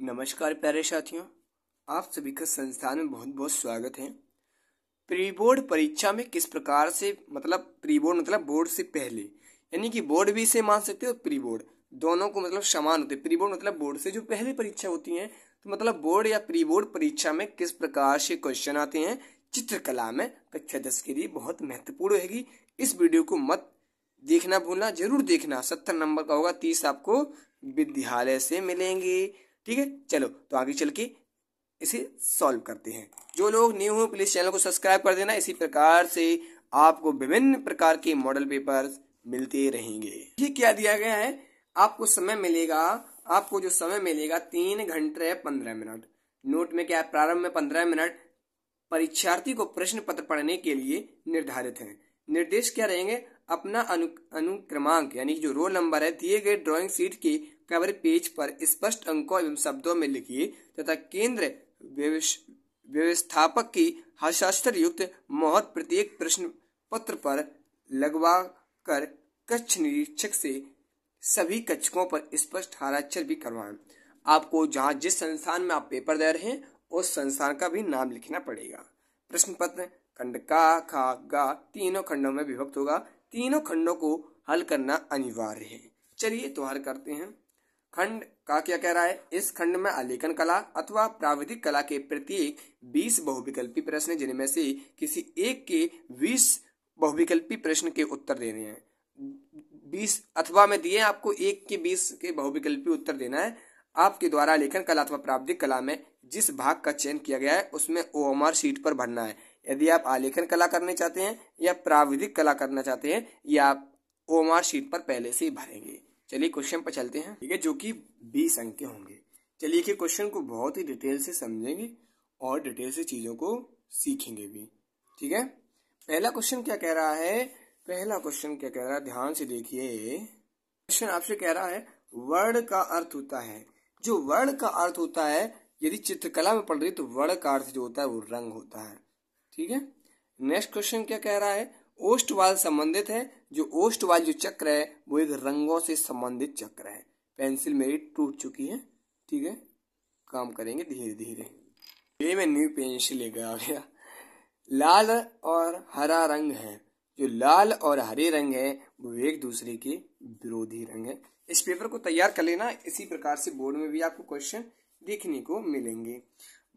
नमस्कार प्यारे साथियों, आप सभी का संस्थान में बहुत बहुत स्वागत है। प्री बोर्ड परीक्षा में किस प्रकार से प्री बोर्ड मतलब बोर्ड से पहले, यानी कि बोर्ड भी इसे मान सकते हो, प्री बोर्ड दोनों को समान होते हैं। प्री बोर्ड मतलब बोर्ड से जो पहले परीक्षा होती है, तो बोर्ड या प्री बोर्ड परीक्षा में किस प्रकार से क्वेश्चन आते हैं चित्रकला में कक्षा 10 के लिए बहुत महत्वपूर्ण रहेगी। इस वीडियो को मत देखना भूलना, जरूर देखना। 70 नंबर का होगा, 30 आपको विद्यालय से मिलेंगे। ठीक है, चलो तो आगे चल के इसे सॉल्व करते हैं। जो लोग न्यू हो प्लीज चैनल को सब्सक्राइब कर देना। इसी प्रकार से आपको विभिन्न प्रकार के मॉडल पेपर्स मिलते रहेंगे। ये क्या दिया गया है, आपको समय मिलेगा, आपको जो समय मिलेगा 3 घंटे 15 मिनट। नोट में क्या है, प्रारंभ में 15 मिनट परीक्षार्थी को प्रश्न पत्र पढ़ने के लिए निर्धारित है। निर्देश क्या रहेंगे, अपना अनुक्रमांक यानी जो रोल नंबर है दिए गए ड्राइंग शीट के कवर पेज पर स्पष्ट अंकों एवं शब्दों में लिखिए तथा केंद्र व्यवस्थापक की हस्ताक्षर युक्त मोहर प्रत्येक प्रश्न पत्र पर लगवा कर कक्ष निरीक्षक से सभी कक्षकों पर स्पष्ट हस्ताक्षर भी करवाएं। आपको जहां जिस संस्थान में आप पेपर दे रहे हैं उस संस्थान का भी नाम लिखना पड़ेगा। प्रश्न पत्र खंड का, खा, गा तीनों खंडों में विभक्त होगा। तीनों खंडों को हल करना अनिवार्य है। चलिए तो हल करते हैं। खंड का क्या कह रहा है, इस खंड में आलेखन कला अथवा प्राविधिक कला के प्रत्येक 20 बहुविकल्पी प्रश्न जिनमें से किसी एक के 20 बहुविकल्पी प्रश्न के उत्तर देने हैं। 20 अथवा में दिए आपको एक के 20 के बहुविकल्पी उत्तर देना है। आपके द्वारा आलेखन कला अथवा प्राविधिक कला में जिस भाग का चयन किया गया है उसमें ओएमआर शीट पर भरना है। यदि आप आलेखन कला करने चाहते हैं या प्राविधिक कला करना चाहते हैं, या आप ओएमआर शीट पर पहले से ही भरेंगे। चलिए क्वेश्चन पर चलते हैं, ठीक है, जो कि 20 अंक के होंगे। चलिए कि क्वेश्चन को बहुत ही डिटेल से समझेंगे और डिटेल से चीजों को सीखेंगे भी। ठीक है, पहला क्वेश्चन क्या कह रहा है, ध्यान से देखिए। क्वेश्चन आपसे कह रहा है वर्ण का अर्थ होता है। जो वर्ण का अर्थ होता है, यदि चित्रकला में पढ़ रही तो वर्ण का अर्थ जो होता है वो रंग होता है। ठीक है, नेक्स्ट क्वेश्चन क्या कह रहा है, ओष्ठवाल संबंधित है। जो ओष्ठवाल जो चक्र है वो एक रंगों से संबंधित चक्र है। पेंसिल मेरी टूट चुकी है, ठीक है, काम करेंगे धीरे धीरे। ये मैं न्यू पेंसिल लेकर आ गया। लाल और हरा रंग है। जो लाल और हरे रंग है वो एक दूसरे के विरोधी रंग है। इस पेपर को तैयार कर लेना, इसी प्रकार से बोर्ड में भी आपको क्वेश्चन देखने को मिलेंगे।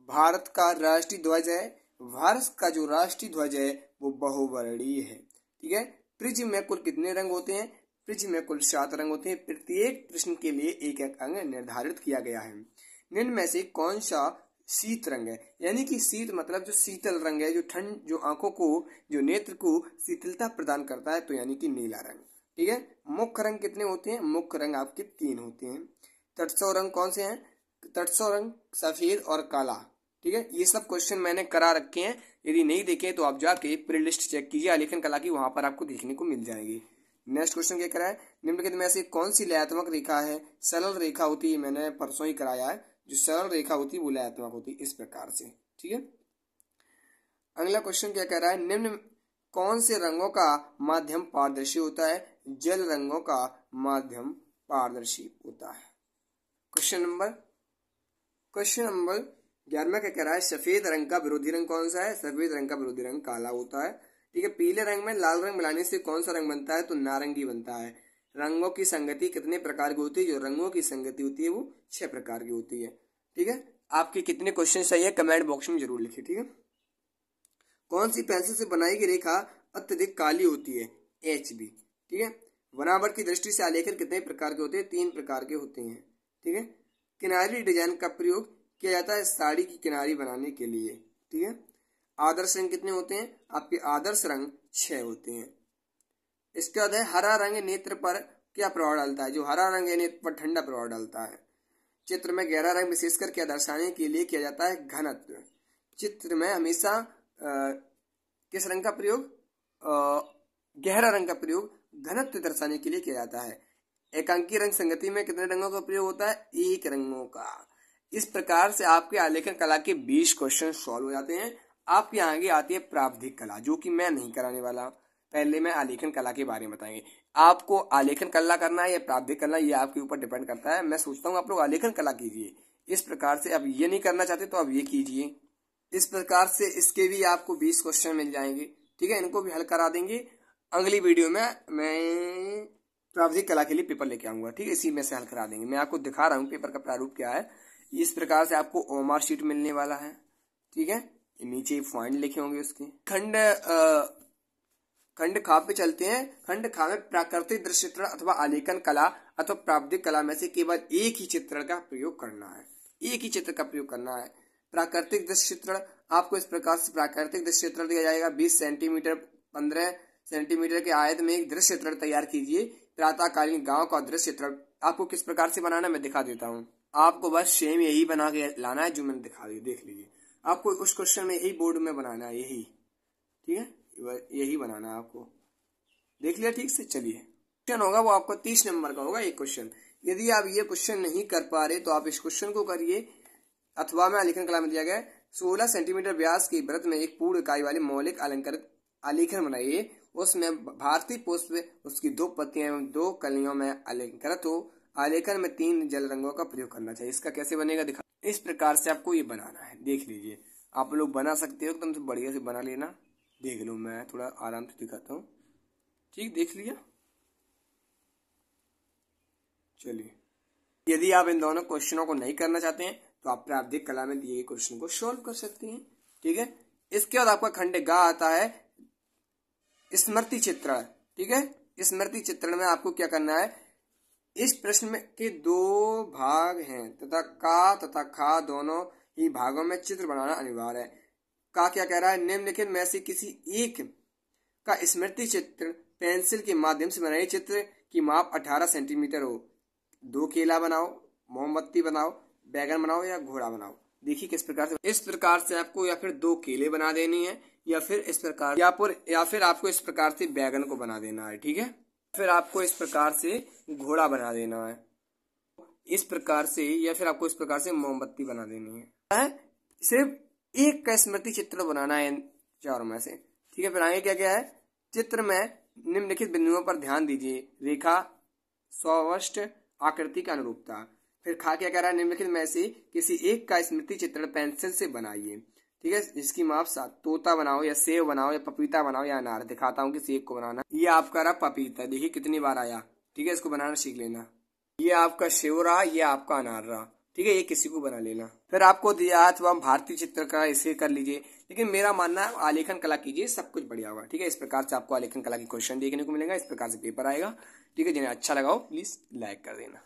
भारत का राष्ट्रीय ध्वज है। भारत का जो राष्ट्रीय ध्वज है वो बहुवर्णीय है। ठीक है, प्रिज्म में कुल कितने रंग होते हैं, प्रिज्म में कुल 7 रंग होते हैं। प्रत्येक प्रश्न के लिए एक एक अंक निर्धारित किया गया है। निम्न में से कौन सा शीत रंग है, यानी कि शीत मतलब जो शीतल रंग है, जो ठंड, जो आंखों को, जो नेत्र को शीतलता प्रदान करता है, तो यानी कि नीला रंग। ठीक है, मुख्य रंग कितने होते हैं, मुख्य रंग आपके 3 होते हैं। तटस्थ रंग कौन से हैं, तटस्थ रंग सफेद और काला। ठीक है, ये सब क्वेश्चन मैंने करा रखे हैं। यदि नहीं देखे तो आप जाके प्री लिस्ट चेक कीजिए आलेखन कला की, वहां पर आपको देखने को मिल जाएगी। नेक्स्ट क्वेश्चन क्या करा है, निम्नलिखित में से कौन सी लयात्मक रेखा है, सरल रेखा होती है, मैंने परसों ही कराया है। जो सरल रेखा होती है वो लयात्मक होती है, इस प्रकार से। ठीक है, अगला क्वेश्चन क्या कह रहा है, निम्न कौन से रंगों का माध्यम पारदर्शी होता है, जल रंगों का माध्यम पारदर्शी होता है। क्वेश्चन नंबर 11 क्या कह रहा है, सफेद रंग का विरोधी रंग कौन सा है, सफेद रंग का विरोधी रंग काला होता है। ठीक है, पीले रंग में लाल रंग मिलाने से कौन सा रंग बनता है, तो नारंगी बनता है। रंगों की संगति कितने प्रकार की होती है, जो रंगों की संगति होती है वो 6 प्रकार की होती है। ठीक है, आपके कितने क्वेश्चन सही है कमेंट बॉक्स में जरूर लिखिए। ठीक है, कौन सी पेंसिल से बनाई गई रेखा अत्यधिक काली होती है, HB। ठीक है, बनावट की दृष्टि से आलेखन कितने प्रकार के होते हैं, 3 प्रकार के होते हैं। ठीक है, किनारी डिजाइन का प्रयोग किया जाता है साड़ी की किनारी बनाने के लिए। ठीक है, आदर्श रंग कितने होते हैं, आपके आदर्श रंग 6 होते हैं। इसके बाद है हरा रंग नेत्र पर क्या प्रभाव डालता है, जो हरा रंग है नेत्र पर ठंडा प्रभाव डालता है। चित्र में गहरा रंग विशेषकर क्या दर्शाने के लिए किया जाता है, घनत्व। चित्र में हमेशा किस रंग का प्रयोग, गहरा रंग का प्रयोग घनत्व दर्शाने के लिए किया जाता है। एकांकी रंग संगति में कितने रंगों का प्रयोग होता है, 1 रंगों का। इस प्रकार से आपके आलेखन कला के 20 क्वेश्चन सॉल्व हो जाते हैं। आपके आगे आती है प्राविधिक कला, जो कि मैं नहीं कराने वाला। पहले मैं आलेखन कला के बारे में बताएंगे। आपको आलेखन कला करना है या प्राविधिक करना, ये आपके ऊपर डिपेंड करता है। मैं सोचता हूँ आप लोग आलेखन कला कीजिए, इस प्रकार से। अब ये नहीं करना चाहते तो अब ये कीजिए। इस प्रकार से इसके भी आपको 20 क्वेश्चन मिल जाएंगे, ठीक है। इनको भी हल करा देंगे। अगली वीडियो में मैं प्रावधिक कला के लिए पेपर लेके आऊंगा, ठीक है। इसी में से हल करा देंगे। मैं आपको दिखा रहा हूँ पेपर का प्रारूप क्या है। इस प्रकार से आपको ओएमआर शीट मिलने वाला है, ठीक है। नीचे पॉइंट लिखे होंगे उसके। खंड खा पे चलते हैं। खंड खा में प्राकृतिक दृश्य चित्रण अथवा आलेखन कला अथवा प्रावधिक कला में से केवल एक ही चित्रण का प्रयोग करना है। एक ही चित्र का प्रयोग करना है। प्राकृतिक दृश्य चित्रण आपको इस प्रकार से प्राकृतिक दृश्य चित्रण दिया जाएगा। 20 सेंटीमीटर 15 सेंटीमीटर के आयत में एक दृश्य चित्रण तैयार कीजिए। प्रातःकालीन गांव का दृश्य चित्रण आपको किस प्रकार से बनाना मैं दिखा देता हूँ। आपको बस सेम यही बना के लाना है जो मैंने दिखा दिया, देख लीजिए। आपको उस क्वेश्चन में यही बोर्ड में बनाना है, यही, ठीक है। यही बनाना है आपको, देख लिया ठीक से। चलिए क्वेश्चन होगा वो आपको 30 नंबर का होगा एक क्वेश्चन। यदि आप ये क्वेश्चन नहीं कर पा रहे तो आप इस क्वेश्चन को करिए। अथवा में आलेखन कला में दिया गया 16 सेंटीमीटर व्यास की वृत्त में एक पूर्ण इकाई वाली मौलिक अलंकृत आलेखन बनाइए। उसमें भारतीय पुष्प उसकी 2 पत्तियां एवं 2 कलियों में अलंकृत हो। आलेखन में 3 जल रंगों का प्रयोग करना चाहिए। इसका कैसे बनेगा दिखा। इस प्रकार से आपको ये बनाना है, देख लीजिए। आप लोग बना सकते हो, एकदम से बढ़िया से बना लेना। देख लो, मैं थोड़ा आराम से दिखाता हूँ, ठीक। देख लिया। चलिए, यदि आप इन दोनों क्वेश्चनों को नहीं करना चाहते हैं तो आप प्रावधिक कला में दिए गए क्वेश्चन को सॉल्व कर सकते हैं, ठीक है। इसके बाद आपका खंड ग आता है स्मृति चित्रण, ठीक है। स्मृति चित्रण में आपको क्या करना है। इस प्रश्न में के 2 भाग हैं तथा का तथा खा दोनों ही भागों में चित्र बनाना अनिवार्य है। का क्या कह रहा है, निम्नलिखित में से किसी एक का स्मृति चित्र पेंसिल के माध्यम से बनाइए। चित्र की माप 18 सेंटीमीटर हो। 2 केला बनाओ, मोमबत्ती बनाओ, बैगन बनाओ या घोड़ा बनाओ। देखिए किस प्रकार से। इस प्रकार से आपको या फिर 2 केले बना देनी है या फिर इस प्रकार या फिर आपको इस प्रकार से बैगन को बना देना है, ठीक है। फिर आपको इस प्रकार से घोड़ा बना देना है, इस प्रकार से, या फिर आपको इस प्रकार से मोमबत्ती बना देनी है। सिर्फ एक का स्मृति चित्र बनाना है चारों में से, ठीक है। फिर आगे क्या क्या है। चित्र में निम्नलिखित बिंदुओं पर ध्यान दीजिए। रेखा, सौष्ठ, आकृति का अनुरूपता। फिर खा क्या कह रहा है, निम्नलिखित में से किसी एक का स्मृति चित्रण पेंसिल से बनाइए, ठीक है। इसकी माप 7। तोता बनाओ या सेब बनाओ या पपीता बनाओ या अनार। दिखाता हूँ किसी एक को बनाना। ये आपका रहा पपीता, देखिए कितनी बार आया, ठीक है। इसको बनाना सीख लेना। ये आपका सेब रहा, ये आपका अनार रहा, ठीक है। ये किसी को बना लेना। फिर आपको दिया अथवा भारतीय चित्रकला, इसे कर लीजिए। लेकिन मेरा मानना है आलेखन कला कीजिए, सब कुछ बढ़िया होगा, ठीक है। इस प्रकार से आपको आलेखन कला की क्वेश्चन देखने को मिलेगा। इस प्रकार से पेपर आएगा, ठीक है। जिन्हें अच्छा लगा हो प्लीज लाइक कर देना।